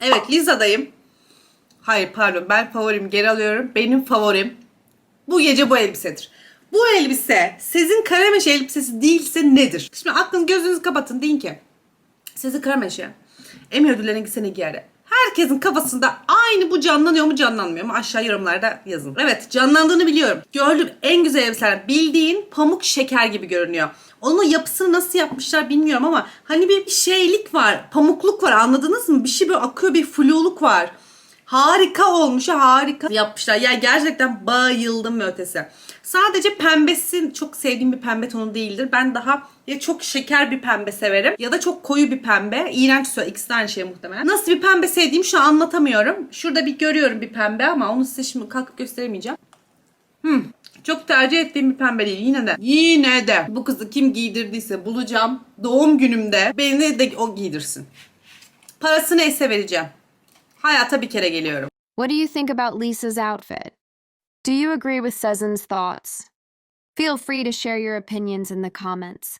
Evet, Lisa'dayım. Hayır pardon, ben favorimi geri alıyorum. Benim favorim bu gece bu elbisedir. Bu elbise Sezin Karameşe elbisesi değilse nedir? Şimdi aklınızı gözünüzü kapatın, deyin ki Sezin Karameşe Emmy ödüllerine gitse ne giyer? Herkesin kafasında aynı bu canlanıyor mu canlanmıyor mu? Aşağı yorumlarda yazın. Evet, canlandığını biliyorum. Gördüğüm en güzel elbiseler, bildiğin pamuk şeker gibi görünüyor. Onun yapısını nasıl yapmışlar bilmiyorum ama hani bir şeylik var, pamukluk var, anladınız mı? Bir şey böyle akıyor, bir fluluk var. Harika olmuş, harika yapmışlar. Ya gerçekten bayıldım ve ötesi. Sadece pembesi çok sevdiğim bir pembe tonu değildir. Ben daha ya çok şeker bir pembe severim ya da çok koyu bir pembe. İğrenç su. İkisi de aynı şey muhtemelen. Nasıl bir pembe sevdiğimi şu an anlatamıyorum. Şurada bir görüyorum bir pembe ama onu size şimdi kalkıp gösteremeyeceğim. Çok tercih ettiğim bir pembe değil. Yine de bu kızı kim giydirdiyse bulacağım. Doğum günümde beni de o giydirsin. Parası neyse vereceğim. Hayata bir kere geliyorum. What do you think about Lisa's outfit? Do you agree with Sezin's thoughts? Feel free to share your opinions in the comments.